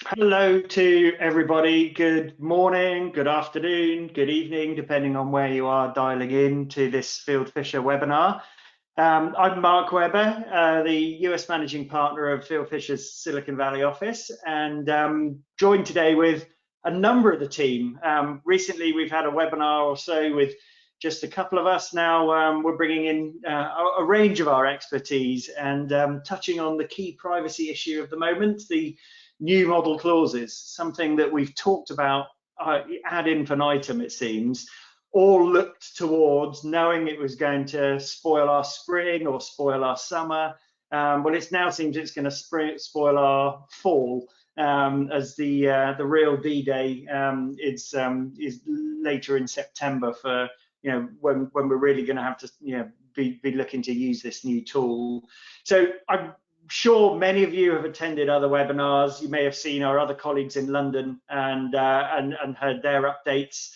Hello to everybody. Good morning, good afternoon, good evening, depending on where you are dialing in to this Fieldfisher webinar. I'm Mark Webber, the US Managing Partner of Fieldfisher's Silicon Valley office, and joined today with a number of the team. Recently, we've had a webinar or so with just a couple of us. Now we're bringing in a range of our expertise and touching on the key privacy issue of the moment, the new model clauses, something that we've talked about ad infinitum, it seems, all looked towards knowing it was going to spoil our spring or spoil our summer. Well, it now seems it's going to spoil our fall, as the real D-Day is later in September for, when we're really going to have to be looking to use this new tool. So I'm sure many of you have attended other webinars. You may have seen our other colleagues in London and heard their updates.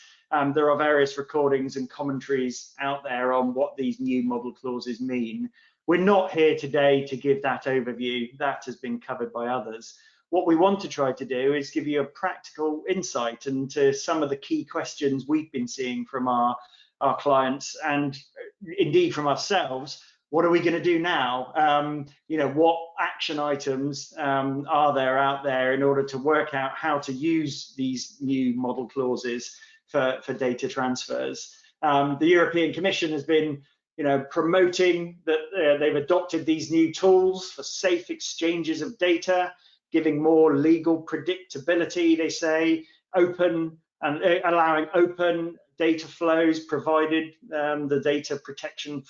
There are various recordings and commentaries out there on what these new model clauses mean. We're not here today to give that overview. That has been covered by others. What we want to try to do is give you a practical insight into some of the key questions we've been seeing from our clients and indeed from ourselves. What are we going to do now? What action items are there out there in order to work out how to use these new model clauses for data transfers? The European Commission has been promoting that they've adopted these new tools for safe exchanges of data, giving more legal predictability, they say, open and allowing open data flows, provided the data protection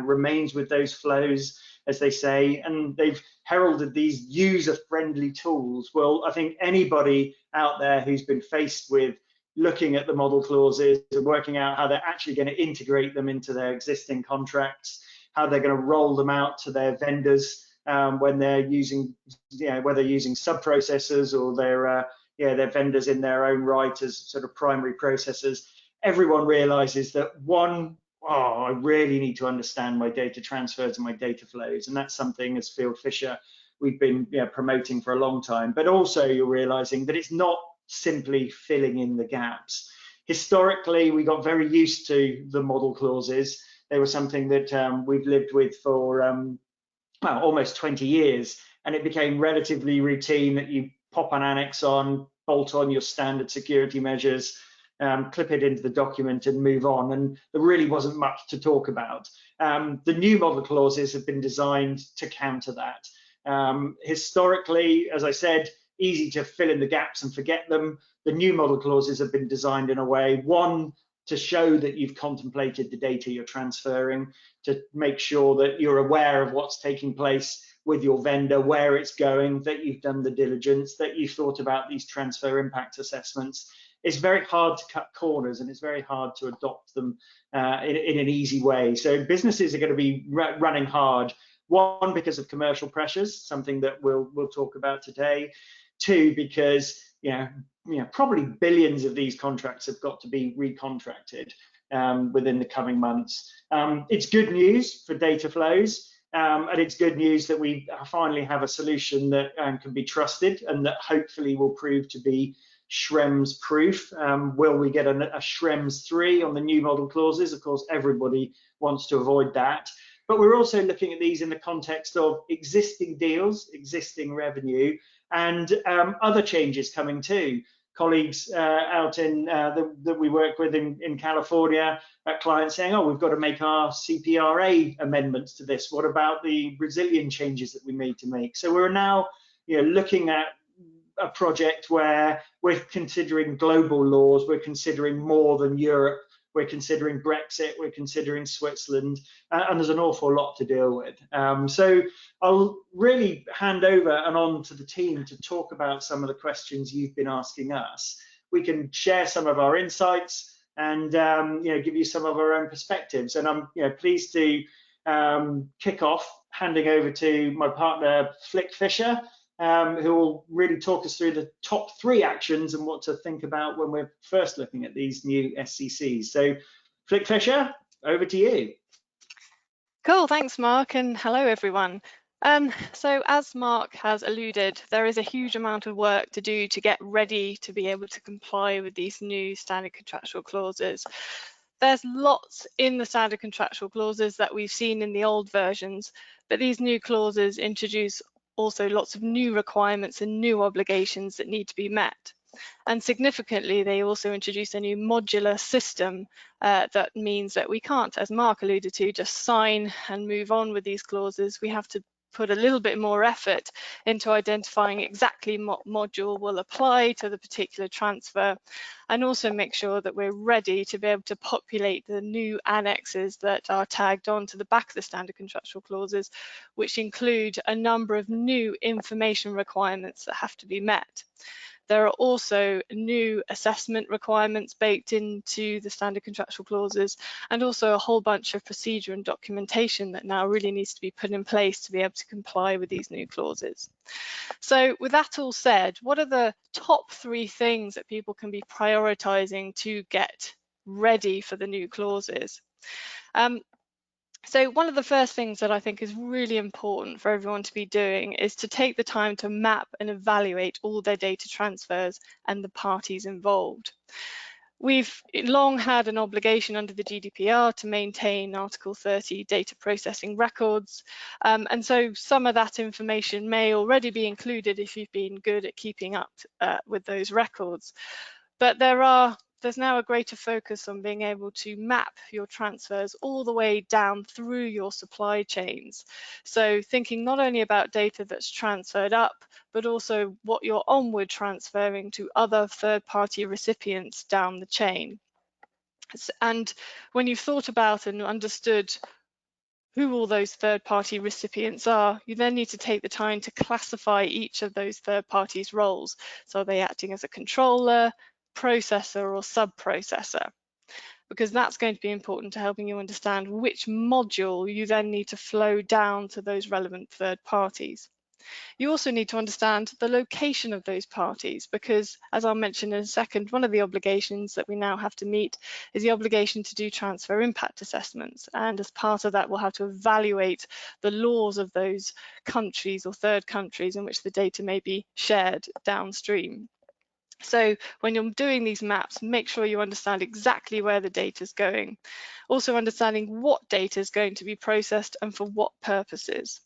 remains with those flows, as they say, and they've heralded these user-friendly tools. Well, I think anybody out there who's been faced with looking at the model clauses and working out how they're actually going to integrate them into their existing contracts, how they're going to roll them out to their vendors when they're using, whether using sub-processors or their vendors in their own right as sort of primary processors. Everyone realizes that I really need to understand my data transfers and my data flows, and that's something as Fieldfisher we've been promoting for a long time. But also you're realizing that it's not simply filling in the gaps. Historically, we got very used to the model clauses. They were something that we've lived with for almost 20 years, and it became relatively routine that you pop an annex on, bolt on your standard security measures, clip it into the document and move on, and there really wasn't much to talk about. The new model clauses have been designed to counter that. Historically, as I said, easy to fill in the gaps and forget them. The new model clauses have been designed in a way, one, to show that you've contemplated the data you're transferring, to make sure that you're aware of what's taking place with your vendor, where it's going, that you've done the diligence, that you've thought about these transfer impact assessments. It's very hard to cut corners and it's very hard to adopt them in an easy way. So businesses are going to be running hard. One, because of commercial pressures, something that we'll talk about today. Two, because probably billions of these contracts have got to be recontracted within the coming months. It's good news for data flows, and it's good news that we finally have a solution that can be trusted and that hopefully will prove to be Schrems proof. Will we get a Schrems 3 on the new model clauses? Of course, everybody wants to avoid that. But we're also looking at these in the context of existing deals, existing revenue, and other changes coming too. Colleagues out in that we work with in California, clients saying, oh, we've got to make our CPRA amendments to this. What about the Brazilian changes that we need to make? So we're now looking at a project where we're considering global laws, we're considering more than Europe, we're considering Brexit, we're considering Switzerland, and there's an awful lot to deal with. So I'll really hand over and on to the team to talk about some of the questions you've been asking us. We can share some of our insights and give you some of our own perspectives. And I'm pleased to kick off handing over to my partner Fieldfisher, who will really talk us through the top 3 actions and what to think about when we're first looking at these new SCCs. So, Fieldfisher, over to you. Cool, thanks, Mark, and hello, everyone. So as Mark has alluded, there is a huge amount of work to do to get ready to be able to comply with these new standard contractual clauses. There's lots in the standard contractual clauses that we've seen in the old versions, but these new clauses introduce also lots of new requirements and new obligations that need to be met. And significantly, they also introduce a new modular system that means that we can't, as Mark alluded to, just sign and move on with these clauses. We have to put a little bit more effort into identifying exactly what module will apply to the particular transfer, and also make sure that we're ready to be able to populate the new annexes that are tagged on to the back of the standard contractual clauses, which include a number of new information requirements that have to be met. There are also new assessment requirements baked into the standard contractual clauses, and also a whole bunch of procedure and documentation that now really needs to be put in place to be able to comply with these new clauses. So with that all said, what are the top 3 things that people can be prioritizing to get ready for the new clauses? So one of the first things that I think is really important for everyone to be doing is to take the time to map and evaluate all their data transfers and the parties involved. We've long had an obligation under the GDPR to maintain Article 30 data processing records, and so some of that information may already be included if you've been good at keeping up with those records. But there's now a greater focus on being able to map your transfers all the way down through your supply chains. So thinking not only about data that's transferred up, but also what you're onward transferring to other third-party recipients down the chain. And when you've thought about and understood who all those third-party recipients are, you then need to take the time to classify each of those third parties' roles. So are they acting as a controller, processor, or sub-processor? Because that's going to be important to helping you understand which module you then need to flow down to those relevant third parties. You also need to understand the location of those parties, because as I'll mention in a second, one of the obligations that we now have to meet is the obligation to do transfer impact assessments. And as part of that, we'll have to evaluate the laws of those countries or third countries in which the data may be shared downstream. So when you're doing these maps, make sure you understand exactly where the data is going. Also understanding what data is going to be processed and for what purposes.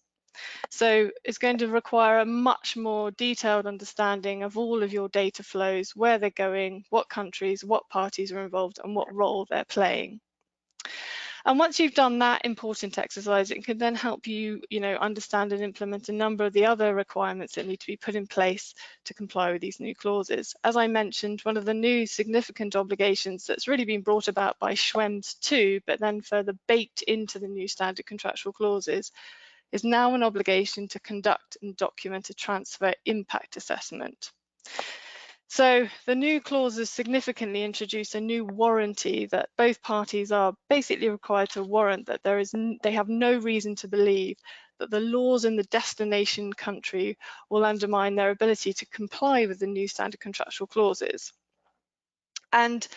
So it's going to require a much more detailed understanding of all of your data flows, where they're going, what countries, what parties are involved, and what role they're playing. And once you've done that important exercise, it can then help you, understand and implement a number of the other requirements that need to be put in place to comply with these new clauses. As I mentioned, one of the new significant obligations that's really been brought about by Schrems 2, but then further baked into the new standard contractual clauses, is now an obligation to conduct and document a transfer impact assessment. So the new clauses significantly introduce a new warranty that both parties are basically required to warrant that they have no reason to believe that the laws in the destination country will undermine their ability to comply with the new standard contractual clauses. And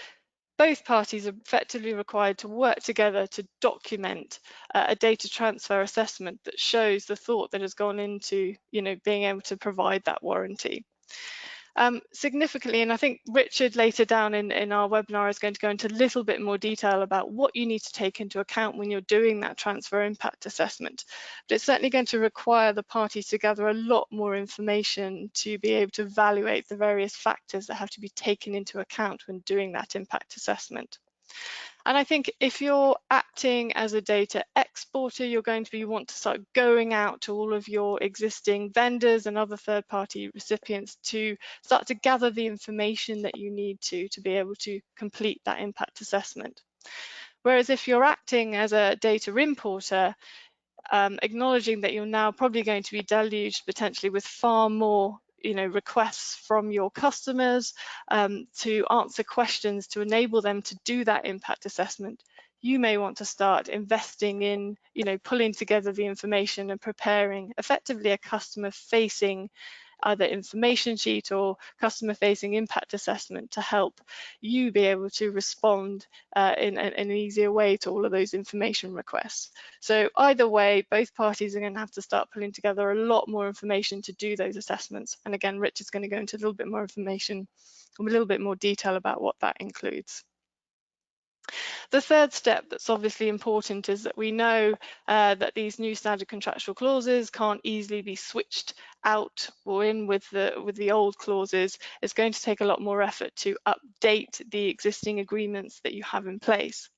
both parties are effectively required to work together to document a data transfer assessment that shows the thought that has gone into, being able to provide that warranty. Significantly, and I think Richard later down in our webinar is going to go into a little bit more detail about what you need to take into account when you're doing that transfer impact assessment. But it's certainly going to require the parties to gather a lot more information to be able to evaluate the various factors that have to be taken into account when doing that impact assessment. And I think if you're acting as a data exporter, you're going to want to start going out to all of your existing vendors and other third-party recipients to start to gather the information that you need to be able to complete that impact assessment. Whereas if you're acting as a data importer, acknowledging that you're now probably going to be deluged potentially with far more requests from your customers to answer questions to enable them to do that impact assessment, you may want to start investing in pulling together the information and preparing effectively a customer facing either information sheet or customer facing impact assessment to help you be able to respond in an easier way to all of those information requests. So either way, both parties are going to have to start pulling together a lot more information to do those assessments. And again, Rich is going to go into a little bit more information, a little bit more detail about what that includes. The third step that's obviously important is that we know that these new standard contractual clauses can't easily be switched out or in with the old clauses. It's going to take a lot more effort to update the existing agreements that you have in place.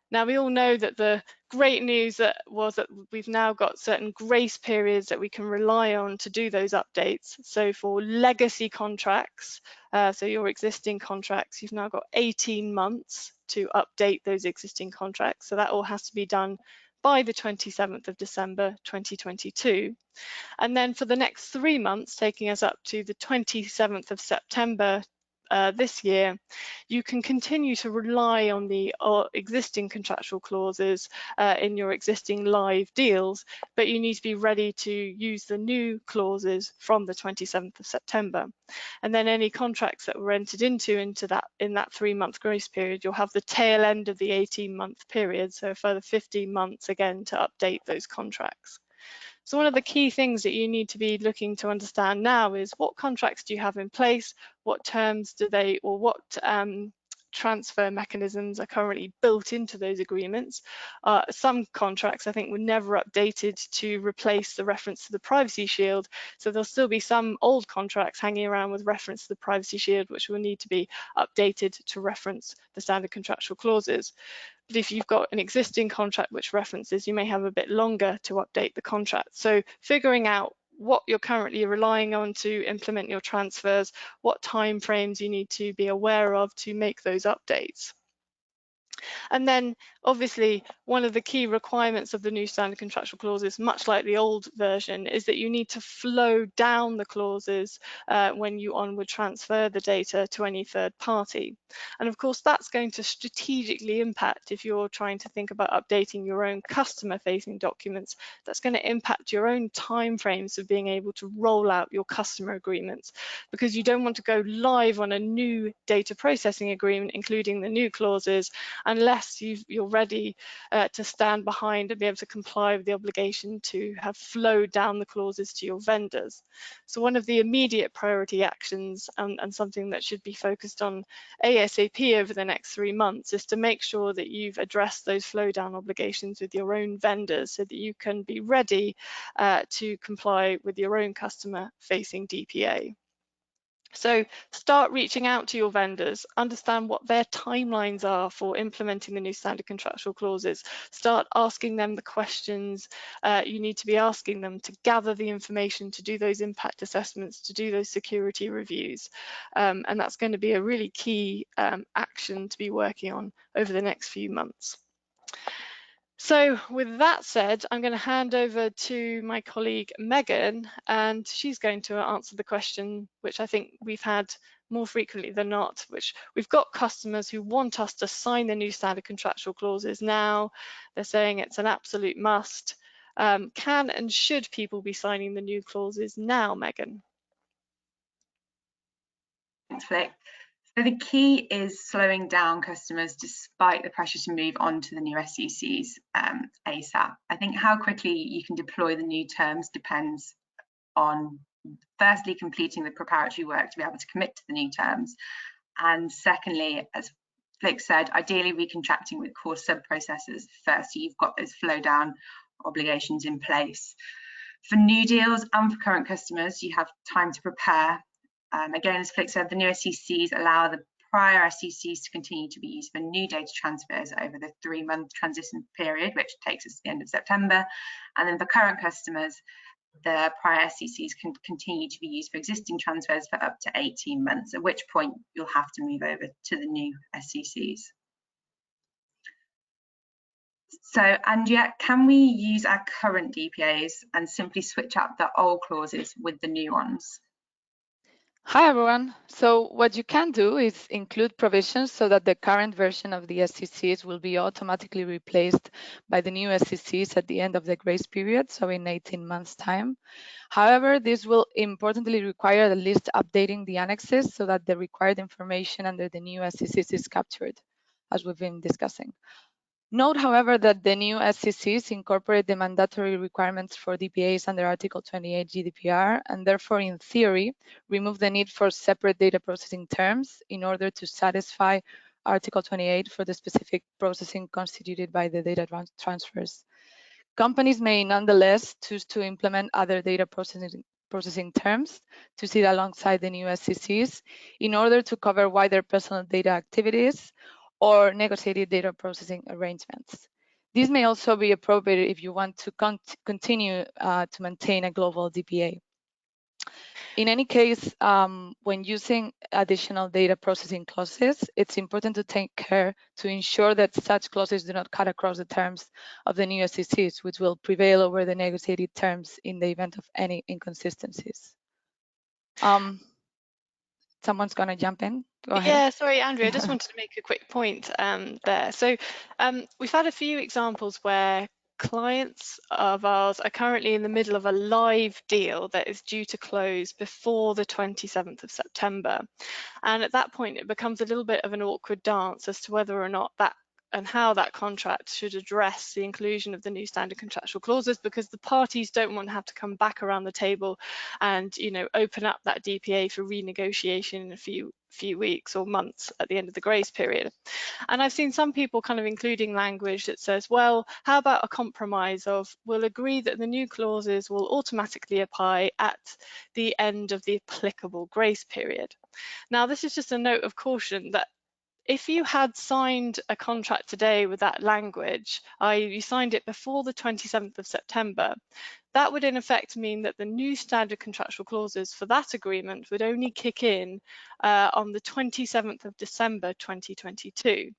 Now, we all know that the great news was that we've now got certain grace periods that we can rely on to do those updates. So for legacy contracts, so your existing contracts, you've now got 18 months to update those existing contracts. So that all has to be done by the 27th of December 2022. And then for the next 3 months, taking us up to the 27th of September this year, you can continue to rely on the existing contractual clauses in your existing live deals, but you need to be ready to use the new clauses from the 27th of September. And then any contracts that were entered into that in that 3-month grace period, you'll have the tail end of the 18-month period, so a further 15 months again to update those contracts. So one of the key things that you need to be looking to understand now is what contracts do you have in place, what terms do they, or what transfer mechanisms are currently built into those agreements. Some contracts I think were never updated to replace the reference to the Privacy Shield, so there'll still be some old contracts hanging around with reference to the Privacy Shield which will need to be updated to reference the standard contractual clauses. But if you've got an existing contract which references, you may have a bit longer to update the contract. So figuring out what you're currently relying on to implement your transfers, what timeframes you need to be aware of to make those updates. And then obviously one of the key requirements of the new standard contractual clauses, much like the old version, is that you need to flow down the clauses when you onward transfer the data to any third party. And of course that's going to strategically impact if you're trying to think about updating your own customer facing documents. That's going to impact your own timeframes of being able to roll out your customer agreements, because you don't want to go live on a new data processing agreement including the new clauses unless you're ready to stand behind and be able to comply with the obligation to have flowed down the clauses to your vendors. So one of the immediate priority actions and something that should be focused on ASAP over the next 3 months is to make sure that you've addressed those flow down obligations with your own vendors so that you can be ready to comply with your own customer facing DPA. So start reaching out to your vendors, understand what their timelines are for implementing the new standard contractual clauses. Start asking them the questions you need to be asking them to gather the information, to do those impact assessments, to do those security reviews. And that's going to be a really key action to be working on over the next few months. So with that said, I'm going to hand over to my colleague Megan, and she's going to answer the question which I think we've had more frequently than not, which we've got customers who want us to sign the new standard contractual clauses now. They're saying it's an absolute must. Can and should people be signing the new clauses now, Megan? Thanks, Flick. So the key is slowing down customers despite the pressure to move on to the new SCCs ASAP. I think how quickly you can deploy the new terms depends on firstly completing the preparatory work to be able to commit to the new terms, and secondly, as Flick said, ideally recontracting with core sub-processors first, so you've got those flow down obligations in place. For new deals and for current customers, you have time to prepare. Again, as Flick said, the new SCCs allow the prior SCCs to continue to be used for new data transfers over the 3-month transition period, which takes us to the end of September. And then for current customers, the prior SCCs can continue to be used for existing transfers for up to 18 months, at which point you'll have to move over to the new SCCs. So, and yet, can we use our current DPAs and simply switch out the old clauses with the new ones? Hi everyone. So what you can do is include provisions so that the current version of the SCCs will be automatically replaced by the new SCCs at the end of the grace period, so in 18 months' time. However, this will importantly require at least updating the annexes so that the required information under the new SCCs is captured, as we've been discussing. Note, however, that the new SCCs incorporate the mandatory requirements for DPAs under Article 28 GDPR, and therefore, in theory, remove the need for separate data processing terms in order to satisfy Article 28 for the specific processing constituted by the data transfers. Companies may nonetheless choose to implement other data processing terms to sit alongside the new SCCs in order to cover wider personal data activities or negotiated data processing arrangements. This may also be appropriate if you want to continue to maintain a global DPA. In any case, when using additional data processing clauses, it's important to take care to ensure that such clauses do not cut across the terms of the new SCCs, which will prevail over the negotiated terms in the event of any inconsistencies. Someone's going to jump in. Go ahead. Yeah, sorry, Andrea, I just wanted to make a quick point there. So we've had a few examples where clients of ours are currently in the middle of a live deal that is due to close before the 27th of September. And at that point, it becomes a little bit of an awkward dance as to whether or not that and how that contract should address the inclusion of the new standard contractual clauses, because the parties don't want to have to come back around the table and open up that DPA for renegotiation in a few weeks or months at the end of the grace period. And I've seen some people kind of including language that says, well, how about a compromise of we'll agree that the new clauses will automatically apply at the end of the applicable grace period. Now, this is just a note of caution that if you had signed a contract today with that language, i.e. you signed it before the 27th of September, that would in effect mean that the new standard contractual clauses for that agreement would only kick in on the 27th of December 2022.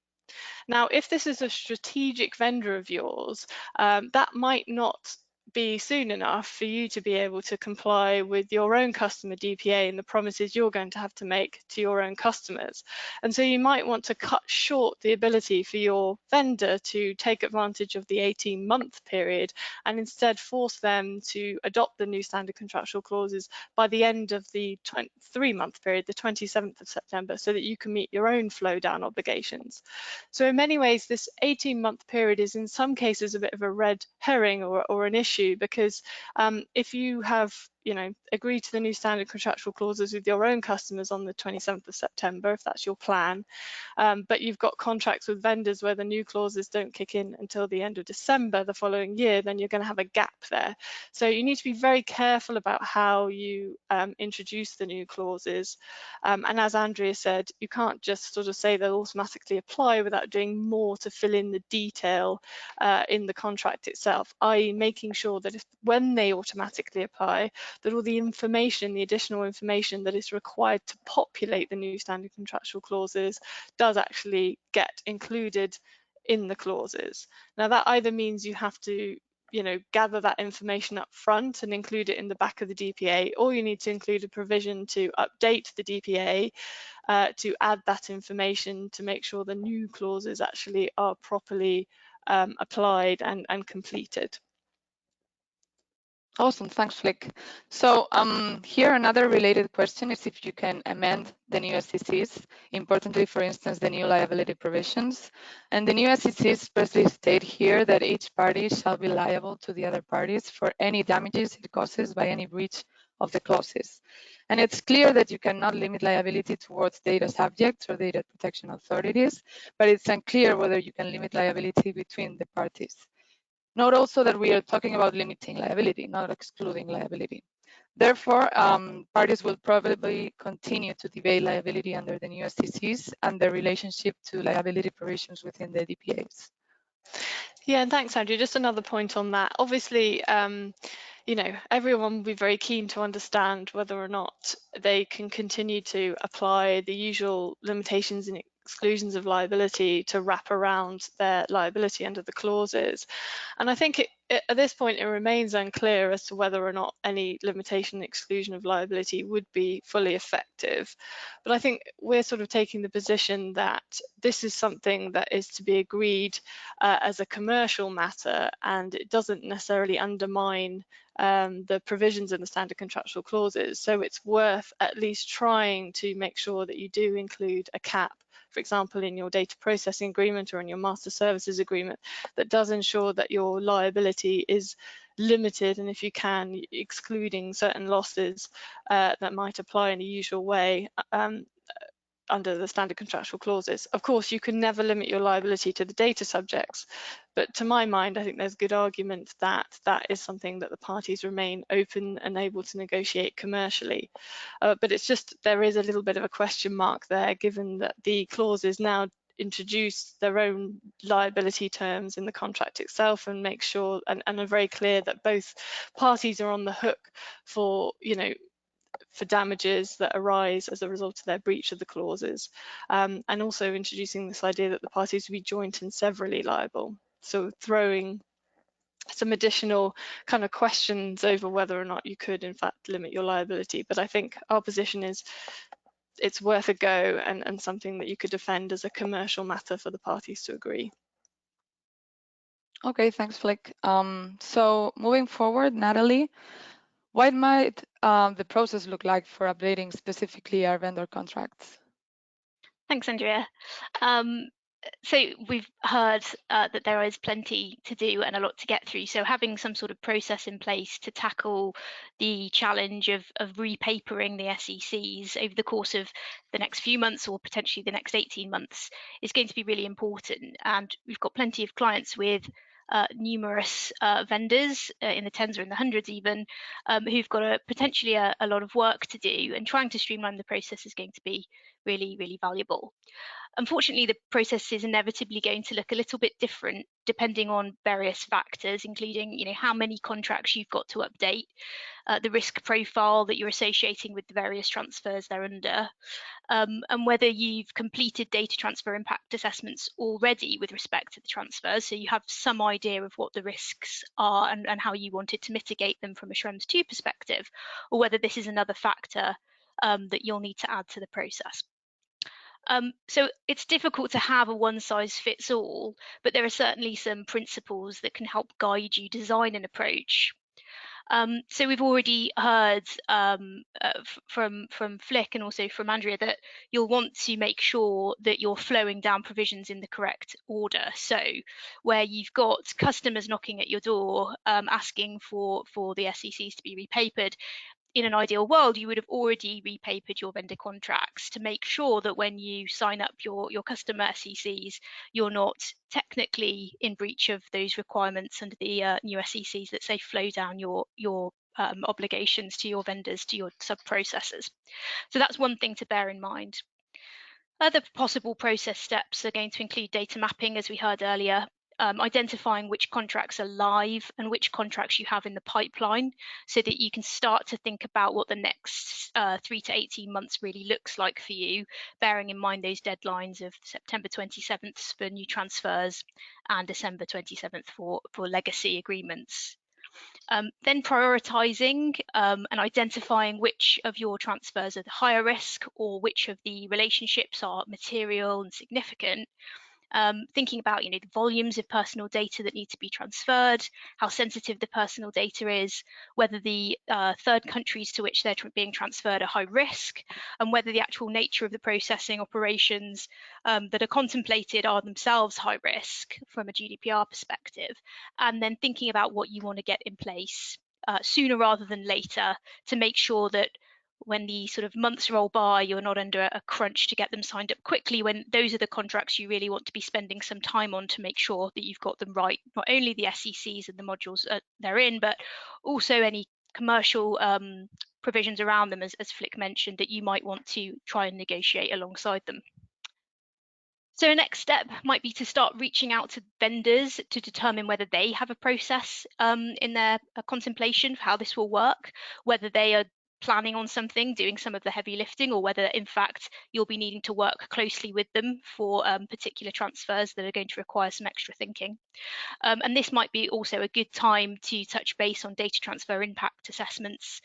Now, if this is a strategic vendor of yours, that might not be soon enough for you to be able to comply with your own customer DPA and the promises you're going to have to make to your own customers. And so you might want to cut short the ability for your vendor to take advantage of the 18-month period and instead force them to adopt the new standard contractual clauses by the end of the 3-month period, the 27th of September, so that you can meet your own flow down obligations. So in many ways, this 18-month period is in some cases a bit of a red herring or an issue, because if you have agree to the new standard contractual clauses with your own customers on the 27th of September, if that's your plan, but you've got contracts with vendors where the new clauses don't kick in until the end of December the following year, then you're going to have a gap there. So you need to be very careful about how you introduce the new clauses. And as Andrea said, you can't just sort of say they'll automatically apply without doing more to fill in the detail in the contract itself, i.e. making sure that when they automatically apply, that all the information, the additional information that is required to populate the new standard contractual clauses does actually get included in the clauses. Now, that either means you have to gather that information up front and include it in the back of the DPA, or you need to include a provision to update the DPA to add that information to make sure the new clauses actually are properly applied and completed. Awesome, thanks, Flick. So here another related question is if you can amend the new SCCs, importantly, for instance, the new liability provisions. And the new SCCs expressly state here that each party shall be liable to the other parties for any damages it causes by any breach of the clauses. And it's clear that you cannot limit liability towards data subjects or data protection authorities, but it's unclear whether you can limit liability between the parties. Note also that we are talking about limiting liability, not excluding liability. Therefore, parties will probably continue to debate liability under the new SCCs and their relationship to liability provisions within the DPAs. Yeah, and thanks, Andrew. Just another point on that. Obviously, everyone will be very keen to understand whether or not they can continue to apply the usual limitations exclusions of liability to wrap around their liability under the clauses. And I think at this point it remains unclear as to whether or not any limitation exclusion of liability would be fully effective. But I think we're sort of taking the position that this is something that is to be agreed as a commercial matter, and it doesn't necessarily undermine the provisions in the standard contractual clauses. So it's worth at least trying to make sure that you do include a cap, for example, in your data processing agreement or in your master services agreement, that does ensure that your liability is limited, and if you can, excluding certain losses that might apply in the usual way under the standard contractual clauses. Of course, you can never limit your liability to the data subjects, but to my mind, I think there's good argument that that is something that the parties remain open and able to negotiate commercially. But it's just, there is a little bit of a question mark there, given that the clauses now introduce their own liability terms in the contract itself and make sure and are very clear that both parties are on the hook for, for damages that arise as a result of their breach of the clauses, and also introducing this idea that the parties would be joint and severally liable. So throwing some additional kind of questions over whether or not you could in fact limit your liability. But I think our position is it's worth a go and something that you could defend as a commercial matter for the parties to agree. Okay, thanks, Flick. So moving forward, Natalie, what might the process look like for updating specifically our vendor contracts? Thanks, Andrea. So we've heard that there is plenty to do and a lot to get through. So having some sort of process in place to tackle the challenge of repapering the SCCs over the course of the next few months or potentially the next 18 months is going to be really important. And we've got plenty of clients with numerous vendors in the tens or in the hundreds even, who've got potentially a lot of work to do, and trying to streamline the process is going to be really, really valuable. Unfortunately, the process is inevitably going to look a little bit different depending on various factors, including how many contracts you've got to update, the risk profile that you're associating with the various transfers they're under, and whether you've completed data transfer impact assessments already with respect to the transfers, so you have some idea of what the risks are and how you wanted to mitigate them from a Schrems 2 perspective, or whether this is another factor that you'll need to add to the process. So it's difficult to have a one-size-fits-all, but there are certainly some principles that can help guide you design an approach. So we've already heard from Flick and also from Andrea that you'll want to make sure that you're flowing down provisions in the correct order. So where you've got customers knocking at your door asking for the SCCs to be repapered, in an ideal world, you would have already repapered your vendor contracts to make sure that when you sign up your customer SCCs, you're not technically in breach of those requirements under the new SCCs that say flow down your obligations to your vendors, to your sub-processors. So that's one thing to bear in mind. Other possible process steps are going to include data mapping, as we heard earlier, identifying which contracts are live and which contracts you have in the pipeline, so that you can start to think about what the next 3 to 18 months really looks like for you, bearing in mind those deadlines of September 27th for new transfers and December 27th for legacy agreements. Then prioritising and identifying which of your transfers are the higher risk or which of the relationships are material and significant. Thinking about the volumes of personal data that need to be transferred, how sensitive the personal data is, whether the third countries to which they're being transferred are high risk, and whether the actual nature of the processing operations that are contemplated are themselves high risk from a GDPR perspective, and then thinking about what you want to get in place sooner rather than later to make sure that when the sort of months roll by, you're not under a crunch to get them signed up quickly, when those are the contracts you really want to be spending some time on to make sure that you've got them right, not only the SCCs and the modules they're in, but also any commercial provisions around them, as Flick mentioned, that you might want to try and negotiate alongside them. So a next step might be to start reaching out to vendors to determine whether they have a process in their contemplation for how this will work, whether they are planning on something, doing some of the heavy lifting, or whether in fact you'll be needing to work closely with them for particular transfers that are going to require some extra thinking. And this might be also a good time to touch base on data transfer impact assessments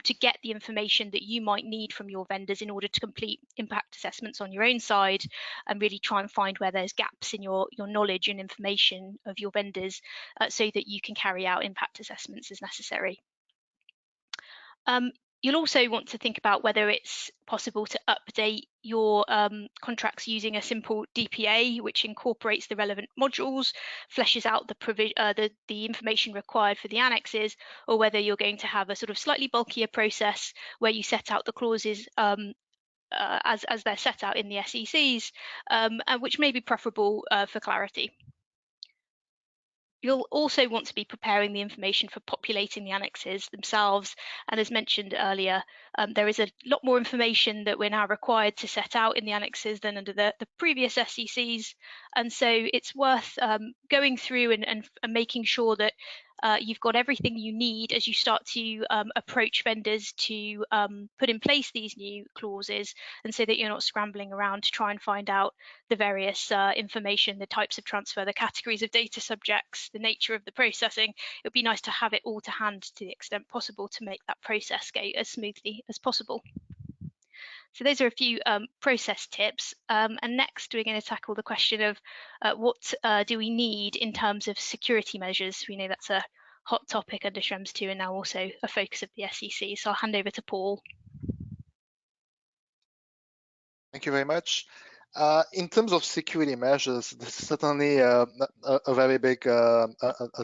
to get the information that you might need from your vendors in order to complete impact assessments on your own side, and really try and find where there's gaps in your knowledge and information of your vendors so that you can carry out impact assessments as necessary. You'll also want to think about whether it's possible to update your contracts using a simple DPA, which incorporates the relevant modules, fleshes out the information required for the annexes, or whether you're going to have a sort of slightly bulkier process where you set out the clauses as they're set out in the SCCs, and which may be preferable for clarity. You'll also want to be preparing the information for populating the annexes themselves. And as mentioned earlier, there is a lot more information that we're now required to set out in the annexes than under the previous SCCs. And so it's worth going through and making sure that you've got everything you need as you start to approach vendors to put in place these new clauses, and so that you're not scrambling around to try and find out the various information, the types of transfer, the categories of data subjects, the nature of the processing. It would be nice to have it all to hand to the extent possible to make that process go as smoothly as possible. So those are a few process tips. And next, we're going to tackle the question of what do we need in terms of security measures. We know that's a hot topic under Schrems 2 and now also a focus of the SEC. So I'll hand over to Paul. Thank you very much. In terms of security measures, this is certainly a very big a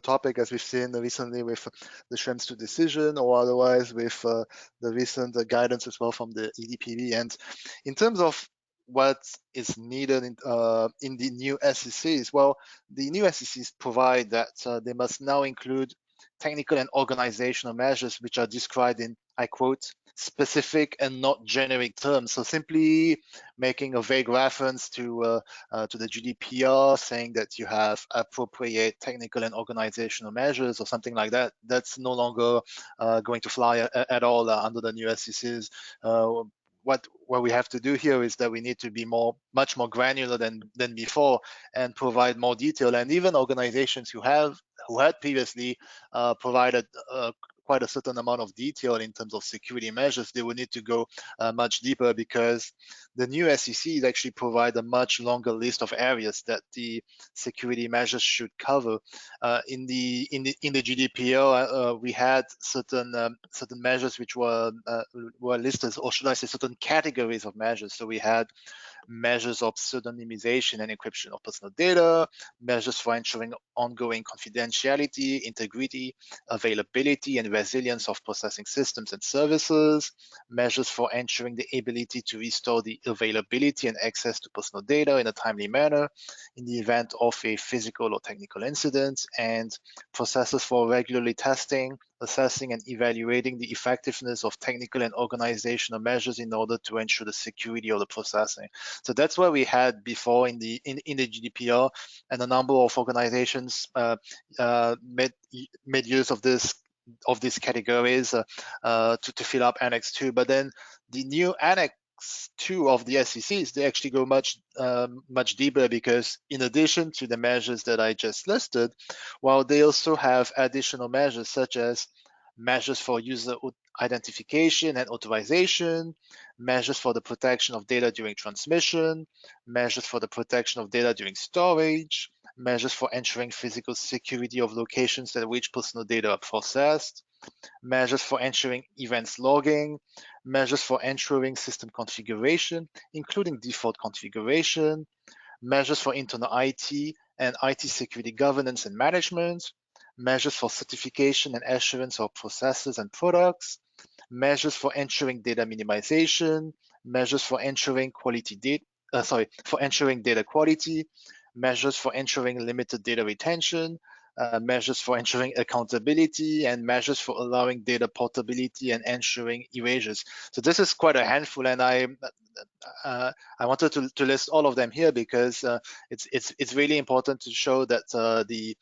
topic, as we've seen recently with the Schrems 2 decision, or otherwise with the recent guidance as well from the EDCB. And in terms of what is needed in the new SCCs, well, the new SCCs provide that they must now include technical and organizational measures which are described in, I quote, specific and not generic terms. So simply making a vague reference to the GDPR, saying that you have appropriate technical and organizational measures or something like that, that's no longer going to fly at all under the new SCCs. What we have to do here is that we need to be much more granular than before and provide more detail. And even organizations who had previously provided quite a certain amount of detail in terms of security measures, they will need to go much deeper, because the new SCCs actually provide a much longer list of areas that the security measures should cover. In the GDPR, we had certain measures which were listed, or should I say, certain categories of measures. So we had measures of pseudonymization and encryption of personal data, measures for ensuring ongoing confidentiality, integrity, availability, and resilience of processing systems and services, measures for ensuring the ability to restore the availability and access to personal data in a timely manner in the event of a physical or technical incident, and processes for regularly testing, assessing, and evaluating the effectiveness of technical and organizational measures in order to ensure the security of the processing. So that's what we had before in the GDPR, and a number of organizations made use of these categories to fill up Annex 2. But then the new Annex 2 of the SCCs, they actually go much deeper, because in addition to the measures that I just listed, well, they also have additional measures, such as measures for user identification and authorization, measures for the protection of data during transmission, measures for the protection of data during storage, measures for ensuring physical security of locations at which personal data are processed, measures for ensuring events logging, measures for ensuring system configuration, including default configuration, measures for internal IT and IT security governance and management, measures for certification and assurance of processes and products, measures for ensuring data minimization, measures for ensuring data quality, measures for ensuring limited data retention, measures for ensuring accountability, and measures for allowing data portability and ensuring erasures. So this is quite a handful, and I wanted to list all of them here, because it's really important to show that the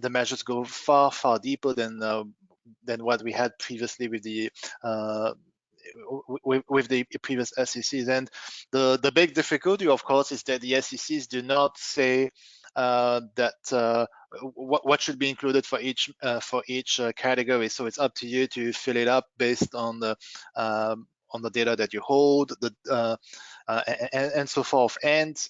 measures go far deeper than what we had previously with the with the previous SCCs. And the big difficulty, of course, is that the SCCs do not say that what should be included for each category. So it's up to you to fill it up based on the data that you hold, and so forth. And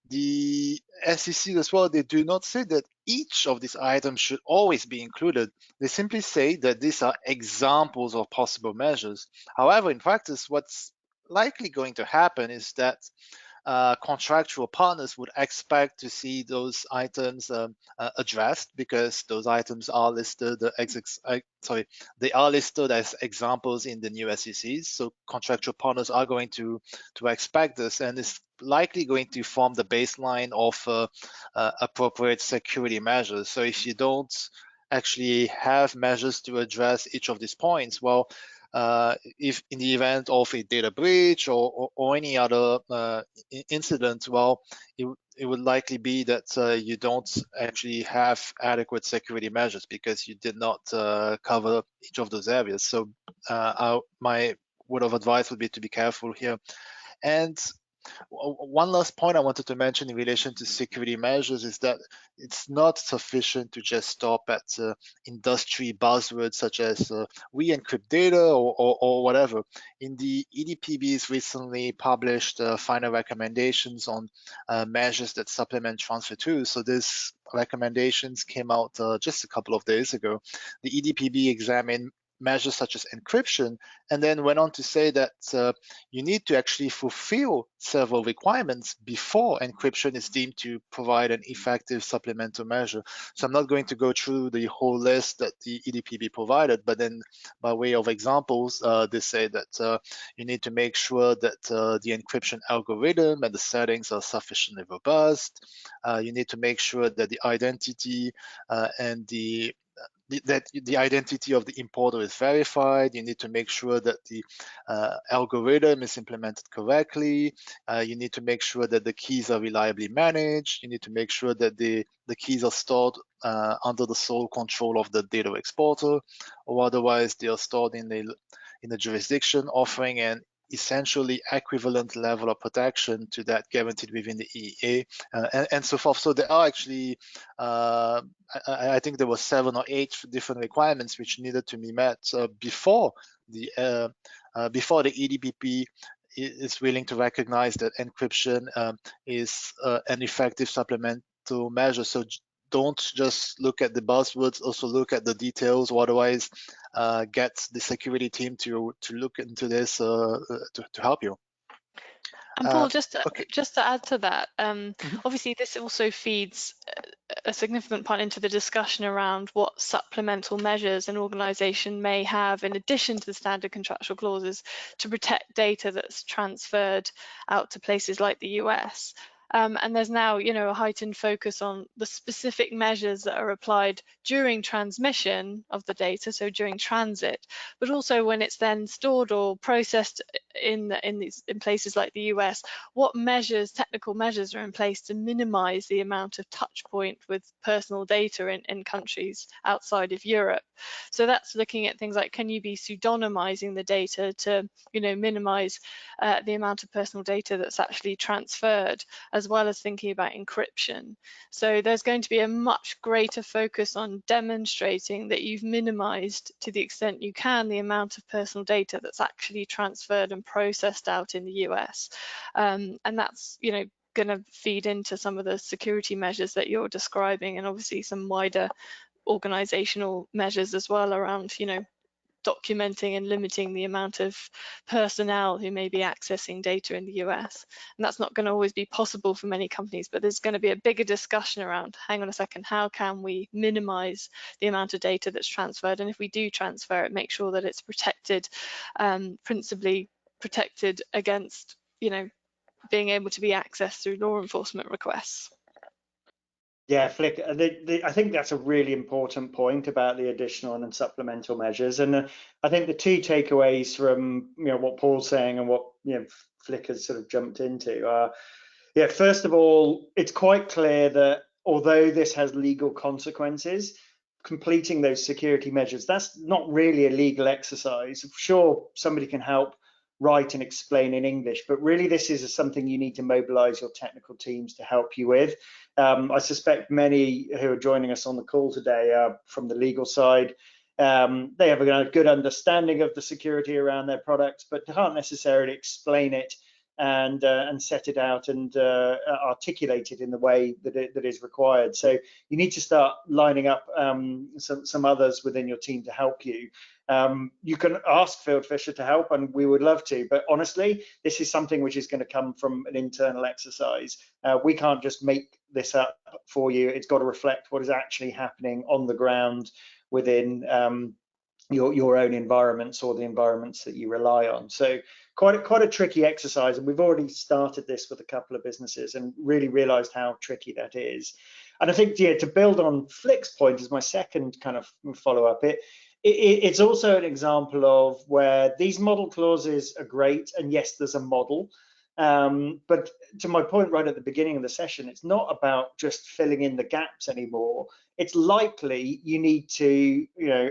the SCCs as well, they do not say that each of these items should always be included. They simply say that these are examples of possible measures. However, in practice, what's likely going to happen is that contractual partners would expect to see those items addressed, because those items are listed they are listed as examples in the new SCCs. So contractual partners are going to expect this, and it's likely going to form the baseline of appropriate security measures. So if you don't actually have measures to address each of these points, well, if in the event of a data breach or any other incident, well, it would likely be that you don't actually have adequate security measures because you did not cover each of those areas. So my word of advice would be to be careful here. And one last point I wanted to mention in relation to security measures is that it's not sufficient to just stop at industry buzzwords such as we encrypt data or whatever. In the EDCB's recently published final recommendations on measures that supplement transfer tools, so these recommendations came out just a couple of days ago. The EDCB examined measures such as encryption, and then went on to say that you need to actually fulfill several requirements before encryption is deemed to provide an effective supplemental measure. So I'm not going to go through the whole list that the EDCB provided, but then by way of examples, they say that you need to make sure that the encryption algorithm and the settings are sufficiently robust. You need to make sure that the identity and the identity of the importer is verified. You need to make sure that the algorithm is implemented correctly. You need to make sure that the keys are reliably managed. You need to make sure that the keys are stored under the sole control of the data exporter, or otherwise they are stored in a jurisdiction offering an essentially equivalent level of protection to that guaranteed within the EEA, and so forth. So there are actually, I think there were 7 or 8 different requirements which needed to be met before the EDPP is willing to recognize that encryption is an effective supplemental measure. So don't just look at the buzzwords, also look at the details, or otherwise get the security team to look into this to help you. And Paul, just to add to that, obviously this also feeds a significant part into the discussion around what supplemental measures an organisation may have in addition to the standard contractual clauses to protect data that's transferred out to places like the US. And there's now, a heightened focus on the specific measures that are applied during transmission of the data, so during transit, but also when it's then stored or processed in places like the US. What measures, technical measures, are in place to minimise the amount of touch point with personal data in countries outside of Europe? So that's looking at things like, can you be pseudonymizing the data to, minimise the amount of personal data that's actually transferred, as well as thinking about encryption. So there's going to be a much greater focus on demonstrating that you've minimized to the extent you can the amount of personal data that's actually transferred and processed out in the US. And that's, going to feed into some of the security measures that you're describing, and obviously some wider organizational measures as well around, documenting and limiting the amount of personnel who may be accessing data in the US. And that's not going to always be possible for many companies, but there's going to be a bigger discussion around, hang on a second, how can we minimize the amount of data that's transferred? And if we do transfer it, make sure that it's protected, principally protected against, being able to be accessed through law enforcement requests. Yeah, Flick, I think that's a really important point about the additional and supplemental measures. And I think the two takeaways from what Paul's saying and what Flick has sort of jumped into are, first of all, it's quite clear that although this has legal consequences, completing those security measures, that's not really a legal exercise. Sure, somebody can help write and explain in English, but really this is something you need to mobilize your technical teams to help you with. I suspect many who are joining us on the call today are from the legal side. They have a good understanding of the security around their products, but can't necessarily explain it and set it out and articulate it in the way that is required. So you need to start lining up some others within your team to help you. You can ask Fieldfisher to help, and we would love to, but honestly, this is something which is going to come from an internal exercise. We can't just make this up for you. It's got to reflect what is actually happening on the ground within your own environments or the environments that you rely on. So quite a tricky exercise, and we've already started this with a couple of businesses and really realized how tricky that is. And I think, yeah, to build on Flick's point as my second kind of follow-up, it's also an example of where these model clauses are great, and yes, there's a model. But to my point right at the beginning of the session, it's not about just filling in the gaps anymore. It's likely you need to,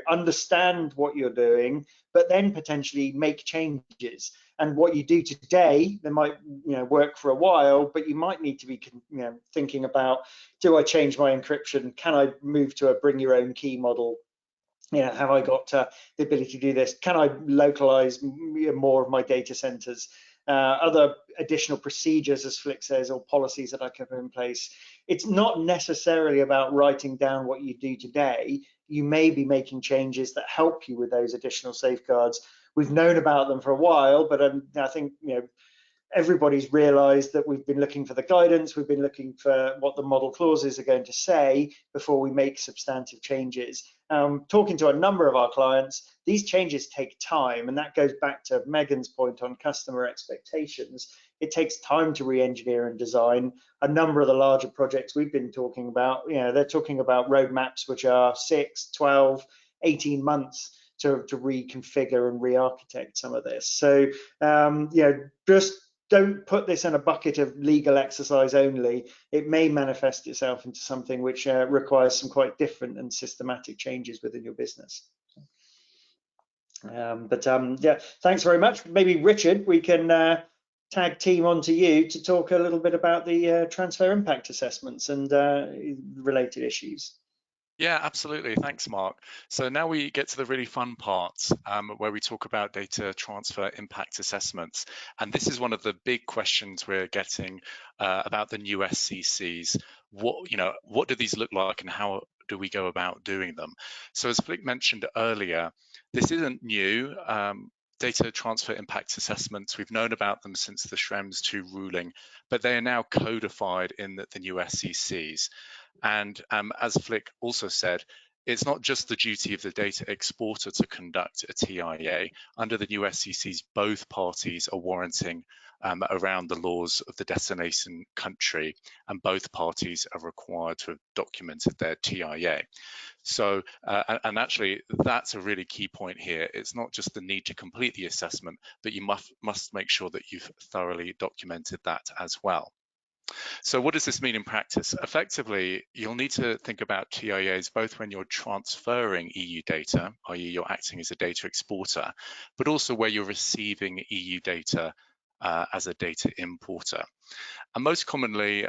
understand what you're doing, but then potentially make changes. And what you do today, they might, work for a while, but you might need to be, thinking about, do I change my encryption? Can I move to a bring your own key model? Have I got the ability to do this? Can I localize more of my data centers? Other additional procedures, as Flick says, or policies that I can put in place. It's not necessarily about writing down what you do today. You may be making changes that help you with those additional safeguards. We've known about them for a while, but I think everybody's realized that we've been looking for the guidance, we've been looking for what the model clauses are going to say before we make substantive changes. Talking to a number of our clients, these changes take time, and that goes back to Megan's point on customer expectations. It takes time to re-engineer and design. A number of the larger projects we've been talking about, they're talking about roadmaps which are 6, 12, 18 months to reconfigure and re-architect some of this. So, just don't put this in a bucket of legal exercise only. It may manifest itself into something which requires some quite different and systematic changes within your business. Yeah, thanks very much. Maybe Richard, we can tag team onto you to talk a little bit about the transfer impact assessments and related issues. Yeah, absolutely. Thanks, Mark. So now we get to the really fun parts where we talk about data transfer impact assessments. And this is one of the big questions we're getting about the new SCCs. What do these look like and how do we go about doing them? So as Flick mentioned earlier, this isn't new. Data transfer impact assessments, we've known about them since the Schrems II ruling, but they are now codified in the new SCCs. And as Flick also said, it's not just the duty of the data exporter to conduct a TIA. Under the new SCCs, both parties are warranting around the laws of the destination country, and both parties are required to have documented their TIA. So, and actually, that's a really key point here. It's not just the need to complete the assessment, but you must make sure that you've thoroughly documented that as well. So what does this mean in practice? Effectively, you'll need to think about TIAs both when you're transferring EU data, i.e. you're acting as a data exporter, but also where you're receiving EU data as a data importer. And most commonly,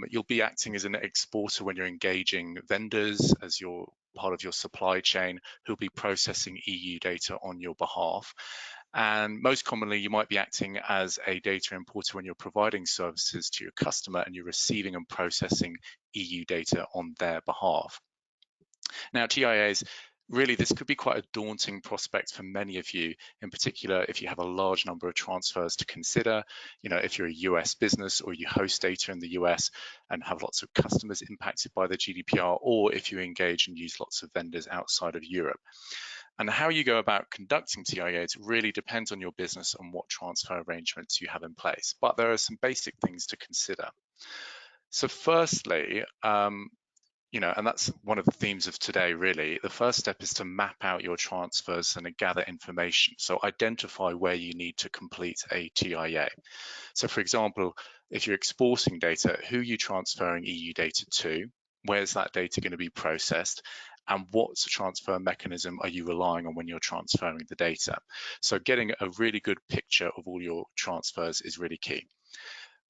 you'll be acting as an exporter when you're engaging vendors as you're part of your supply chain who'll be processing EU data on your behalf. And most commonly, you might be acting as a data importer when you're providing services to your customer and you're receiving and processing EU data on their behalf. Now, TIAs, really, this could be quite a daunting prospect for many of you, in particular, if you have a large number of transfers to consider, if you're a US business or you host data in the US and have lots of customers impacted by the GDPR, or if you engage and use lots of vendors outside of Europe. And how you go about conducting TIAs really depends on your business and what transfer arrangements you have in place. But there are some basic things to consider. So firstly, and that's one of the themes of today, really. The first step is to map out your transfers and gather information. So identify where you need to complete a TIA. So for example, if you're exporting data, who are you transferring EU data to? Where's that data going to be processed? and what transfer mechanism are you relying on when you're transferring the data. So getting a really good picture of all your transfers is really key.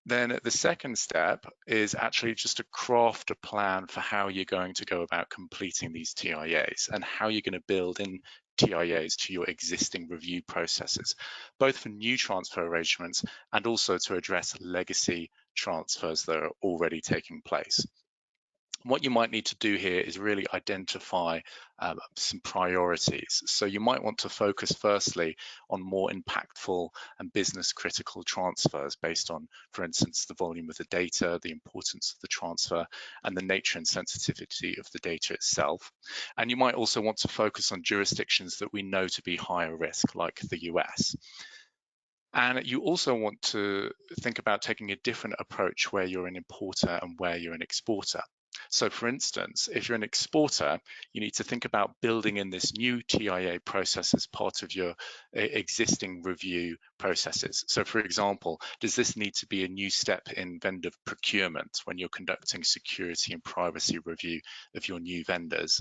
Then the second step is actually just to craft a plan for how you're going to go about completing these TIAs and how you're going to build in TIAs to your existing review processes, both for new transfer arrangements and also to address legacy transfers that are already taking place. What you might need to do here is really identify some priorities. So you might want to focus firstly on more impactful and business critical transfers based on, for instance, the volume of the data, the importance of the transfer, and the nature and sensitivity of the data itself. And you might also want to focus on jurisdictions that we know to be higher risk, like the US. And you also want to think about taking a different approach where you're an importer and where you're an exporter. So for instance, if you're an exporter, you need to think about building in this new TIA process as part of your existing review processes. So for example, does this need to be a new step in vendor procurement when you're conducting security and privacy review of your new vendors?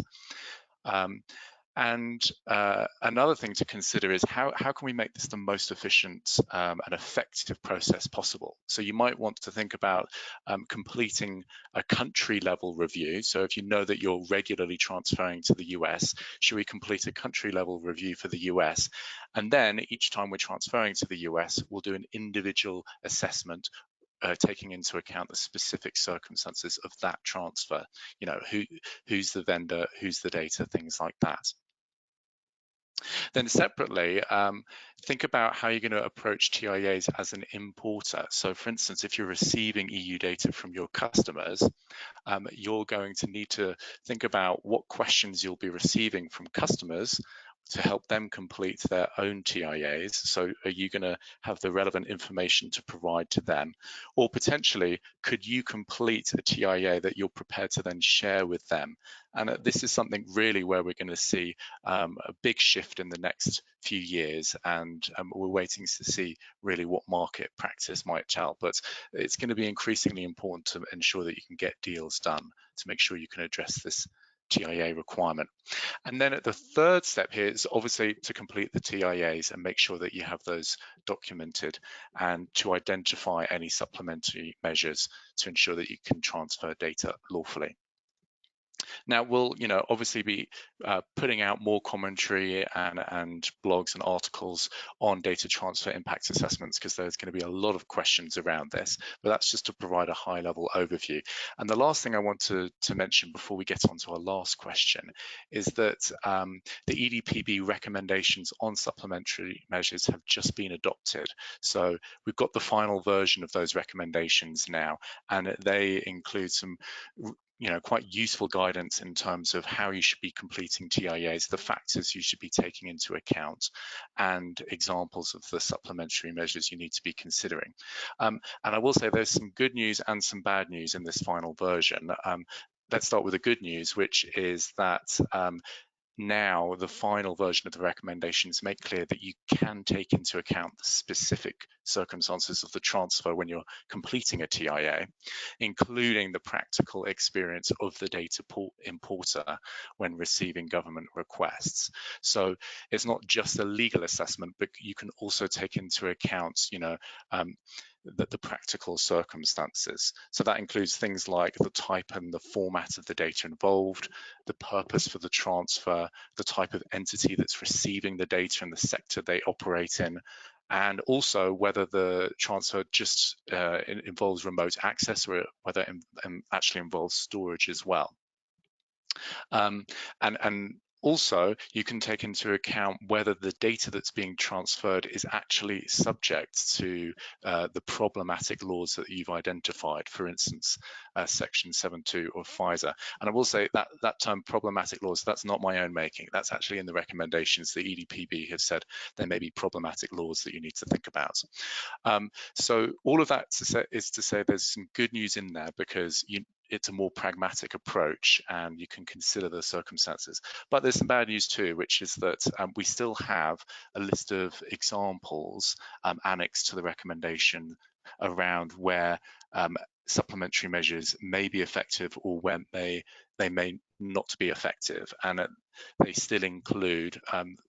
Another thing to consider is how can we make this the most efficient and effective process possible? So you might want to think about completing a country level review. So if you know that you're regularly transferring to the US, should we complete a country level review for the US? And then each time we're transferring to the US, we'll do an individual assessment taking into account the specific circumstances of that transfer. You know, who's the vendor, who's the data, things like that. Then separately, think about how you're going to approach TIAs as an importer. So for instance, if you're receiving EU data from your customers, you're going to need to think about what questions you'll be receiving from customers to help them complete their own TIAs. So are you going to have the relevant information to provide to them? Or potentially, could you complete a TIA that you're prepared to then share with them? And this is something really where we're going to see a big shift in the next few years, and we're waiting to see really what market practice might tell. But it's going to be increasingly important to ensure that you can get deals done to make sure you can address this TIA requirement. And then at the third step here is obviously to complete the TIAs and make sure that you have those documented and to identify any supplementary measures to ensure that you can transfer data lawfully. Now we'll, obviously be putting out more commentary and blogs and articles on data transfer impact assessments, because there's going to be a lot of questions around this, but that's just to provide a high level overview. And the last thing I want to mention before we get on to our last question is that the EDCB recommendations on supplementary measures have just been adopted. So we've got the final version of those recommendations now, and they include some quite useful guidance in terms of how you should be completing TIAs, the factors you should be taking into account, and examples of the supplementary measures you need to be considering. And I will say there's some good news and some bad news in this final version. Let's start with the good news, which is that now the final version of the recommendations make clear that you can take into account the specific circumstances of the transfer when you're completing a TIA, including the practical experience of the data importer when receiving government requests. So it's not just a legal assessment, but you can also take into account, the practical circumstances. So that includes things like the type and the format of the data involved, the purpose for the transfer, the type of entity that's receiving the data and the sector they operate in, and also whether the transfer just involves remote access or whether it actually involves storage as well. And also, you can take into account whether the data that's being transferred is actually subject to the problematic laws that you've identified, for instance, Section 7.2 of FISA. And I will say that that term problematic laws, that's not my own making. That's actually in the recommendations. The EDCB have said there may be problematic laws that you need to think about. So all of that is to say there's some good news in there, because it's a more pragmatic approach and you can consider the circumstances. But there's some bad news too, which is that we still have a list of examples annexed to the recommendation around where supplementary measures may be effective or when they may not to be effective, and they still include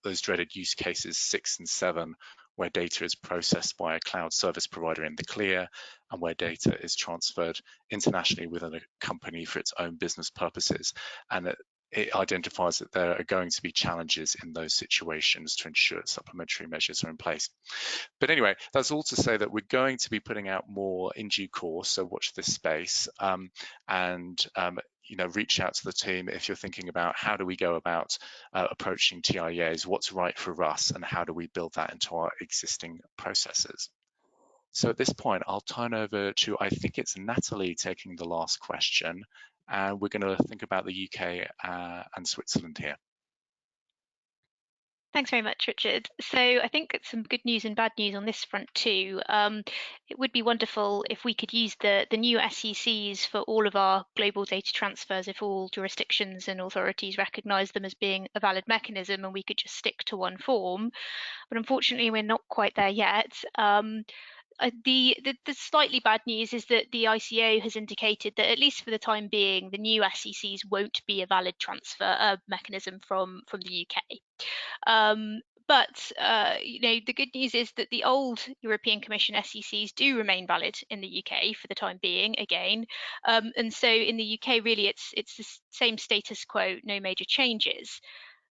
those dreaded use cases 6 and 7, where data is processed by a cloud service provider in the clear, and where data is transferred internationally within a company for its own business purposes. And it identifies that there are going to be challenges in those situations to ensure supplementary measures are in place. But anyway, that's all to say that we're going to be putting out more in due course, so watch this space, reach out to the team if you're thinking about how do we go about approaching TIAs, what's right for us, and how do we build that into our existing processes. So at this point, I'll turn over to, I think it's Natalie taking the last question, and we're going to think about the UK and Switzerland here. Thanks very much, Richard. So I think it's some good news and bad news on this front too. It would be wonderful if we could use the new SCCs for all of our global data transfers, if all jurisdictions and authorities recognise them as being a valid mechanism and we could just stick to one form. But unfortunately, we're not quite there yet. The slightly bad news is that the ICO has indicated that, at least for the time being, the new SCCs won't be a valid transfer mechanism from the UK. But the good news is that the old European Commission SCCs do remain valid in the UK for the time being, again. And so in the UK, really, it's the same status quo, no major changes.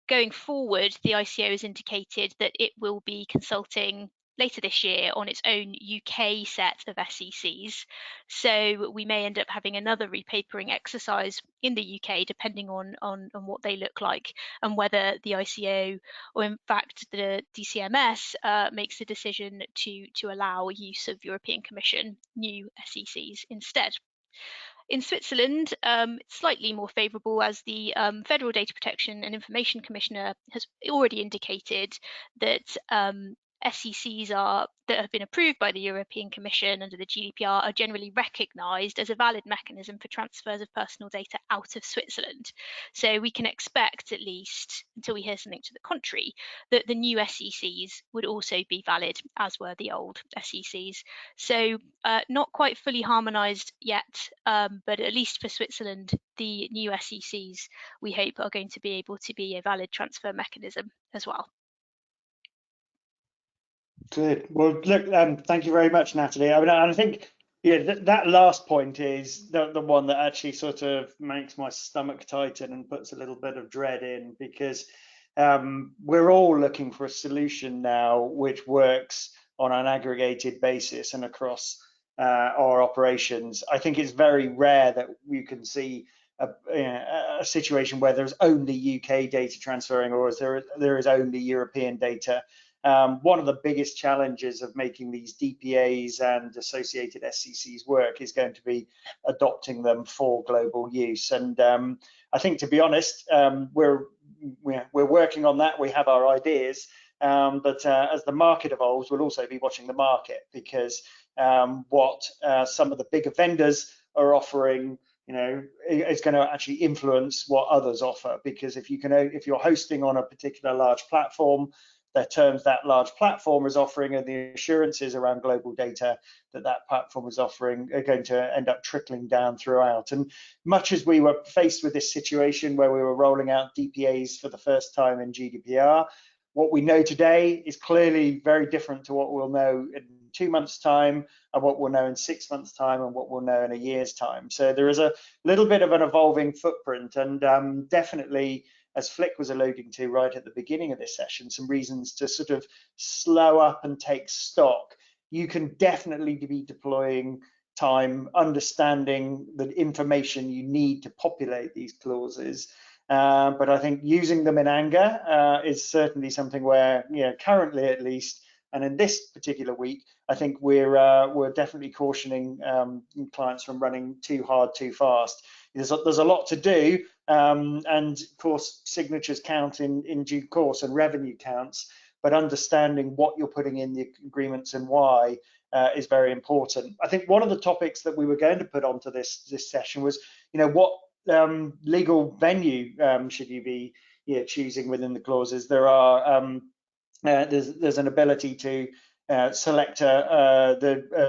Going forward, the ICO has indicated that it will be consulting later this year on its own UK set of SCCs. So we may end up having another repapering exercise in the UK, depending on what they look like and whether the ICO, or in fact the DCMS, makes the decision to allow use of European Commission new SCCs instead. In Switzerland, it's slightly more favourable, as the Federal Data Protection and Information Commissioner has already indicated that SCCs that have been approved by the European Commission under the GDPR are generally recognised as a valid mechanism for transfers of personal data out of Switzerland. So we can expect, at least until we hear something to the contrary, that the new SCCs would also be valid, as were the old SCCs. So not quite fully harmonised yet, but at least for Switzerland, the new SCCs, we hope, are going to be able to be a valid transfer mechanism as well. Good. Well, look, thank you very much, Natalie. I mean, and I think that last point is the one that actually sort of makes my stomach tighten and puts a little bit of dread in, because we're all looking for a solution now which works on an aggregated basis and across our operations. I think it's very rare that you can see a situation where there's only UK data transferring, or there is only European data. One of the biggest challenges of making these DPAs and associated SCCs work is going to be adopting them for global use. And I think, to be honest, we're working on that. We have our ideas, but as the market evolves, we'll also be watching the market, because what some of the bigger vendors are offering, is going to actually influence what others offer. Because if you're hosting on a particular large platform, the terms that large platform is offering and the assurances around global data that platform is offering are going to end up trickling down throughout. And much as we were faced with this situation where we were rolling out DPAs for the first time in GDPR, what we know today is clearly very different to what we'll know in 2 months' time, and what we'll know in 6 months' time, and what we'll know in a year's time. So there is a little bit of an evolving footprint, and definitely, as Flick was alluding to right at the beginning of this session, some reasons to sort of slow up and take stock. You can definitely be deploying time understanding the information you need to populate these clauses. But I think using them in anger is certainly something where, currently at least, and in this particular week, I think we're definitely cautioning clients from running too hard, too fast. There's a lot to do, and of course signatures count in due course, and revenue counts, but understanding what you're putting in the agreements and why is very important. I think one of the topics that we were going to put onto this session was, what legal venue should you be choosing within the clauses. There are there's an ability to select a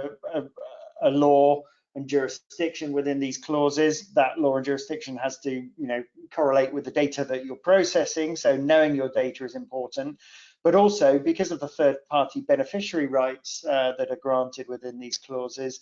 law and jurisdiction within these clauses. That law and jurisdiction has to, correlate with the data that you're processing. So knowing your data is important. But also, because of the third-party beneficiary rights that are granted within these clauses,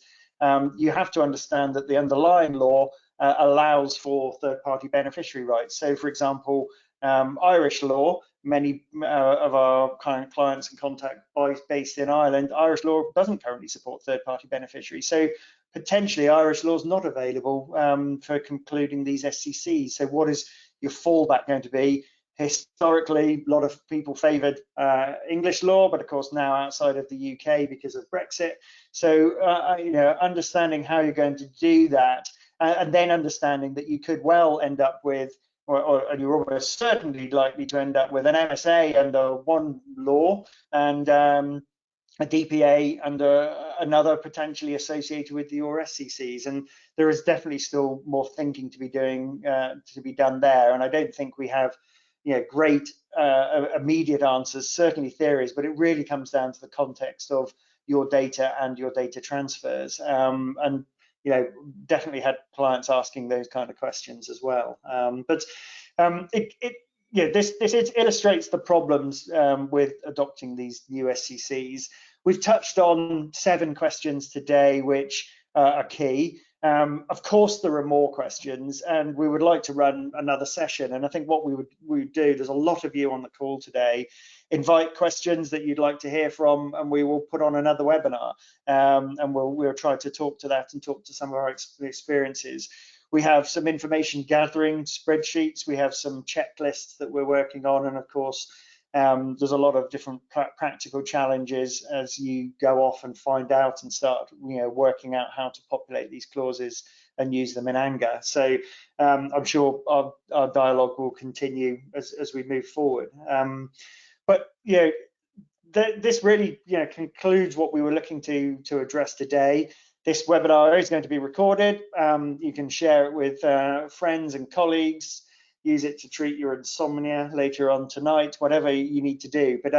you have to understand that the underlying law allows for third-party beneficiary rights. So, for example, Irish law, many of our current clients and contact based in Ireland, Irish law doesn't currently support third-party beneficiaries. So potentially Irish law is not available for concluding these SCCs. So what is your fallback going to be? Historically, a lot of people favoured English law, but of course now outside of the UK because of Brexit. So, understanding how you're going to do that, and then understanding that you could well end up with, or you're almost certainly likely to end up with an MSA under one law and a DPA under another, potentially associated with your SCCs. And there is definitely still more thinking to be done there. And I don't think we have great immediate answers, certainly theories, but it really comes down to the context of your data and your data transfers. And definitely had clients asking those kind of questions as well. This illustrates the problems with adopting these new SCCs. We've touched on 7 questions today, which are key. Of course, there are more questions, and we would like to run another session. And I think what we would do, there's a lot of you on the call today, invite questions that you'd like to hear from, and we will put on another webinar. And we'll try to talk to that and talk to some of our experiences. We have some information gathering spreadsheets. We have some checklists that we're working on, and of course, there's a lot of different practical challenges as you go off and find out and start, working out how to populate these clauses and use them in anger. So I'm sure our dialogue will continue as we move forward. But this really concludes what we were looking to address today. This webinar is going to be recorded. You can share it with friends and colleagues. Use it to treat your insomnia later on tonight, whatever you need to do. But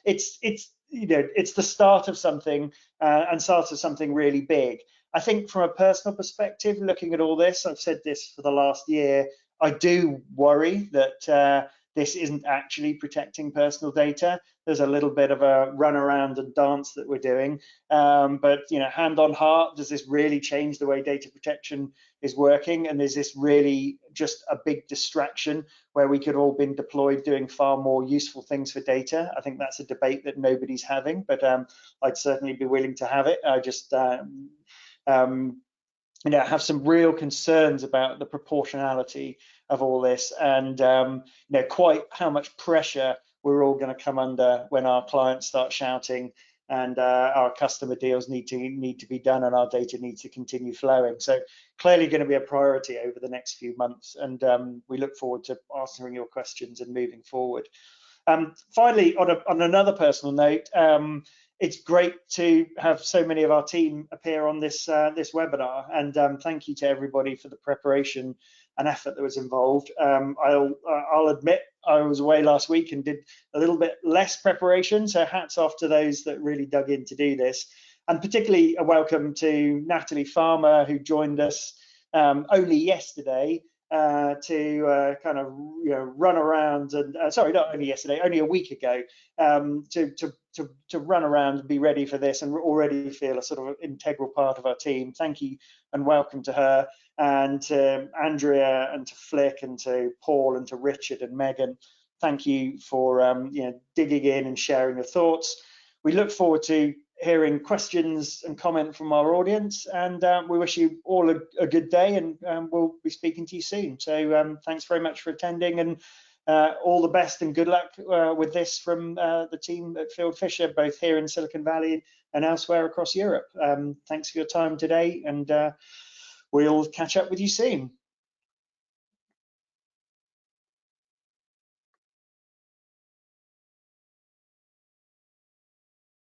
it's the start of something and start of something really big. I think from a personal perspective, looking at all this, I've said this for the last year, I do worry that this isn't actually protecting personal data. There's a little bit of a run around and dance that we're doing. But hand on heart, does this really change the way data protection is working? And is this really just a big distraction where we could all been deployed doing far more useful things for data? I think that's a debate that nobody's having, but I'd certainly be willing to have it. I just have some real concerns about the proportionality of all this, and quite how much pressure we're all going to come under when our clients start shouting and our customer deals need to be done and our data needs to continue flowing. So clearly going to be a priority over the next few months, and we look forward to answering your questions and moving forward. Finally, on another personal note, it's great to have so many of our team appear on this webinar, and thank you to everybody for the preparation and effort that was involved. I'll admit I was away last week and did a little bit less preparation, so hats off to those that really dug in to do this. And particularly a welcome to Natalie Farmer, who joined us only yesterday to kind of run around and sorry, not only yesterday, only a week ago, to run around and be ready for this and already feel a sort of integral part of our team. Thank you and welcome to her, and to Andrea and to Flick and to Paul and to Richard and Megan. Thank you for digging in and sharing your thoughts. We look forward to hearing questions and comment from our audience, and we wish you all a good day, and we'll be speaking to you soon. So thanks very much for attending, and all the best and good luck with this from the team at Fieldfisher, both here in Silicon Valley and elsewhere across Europe. Thanks for your time today, and we'll catch up with you soon.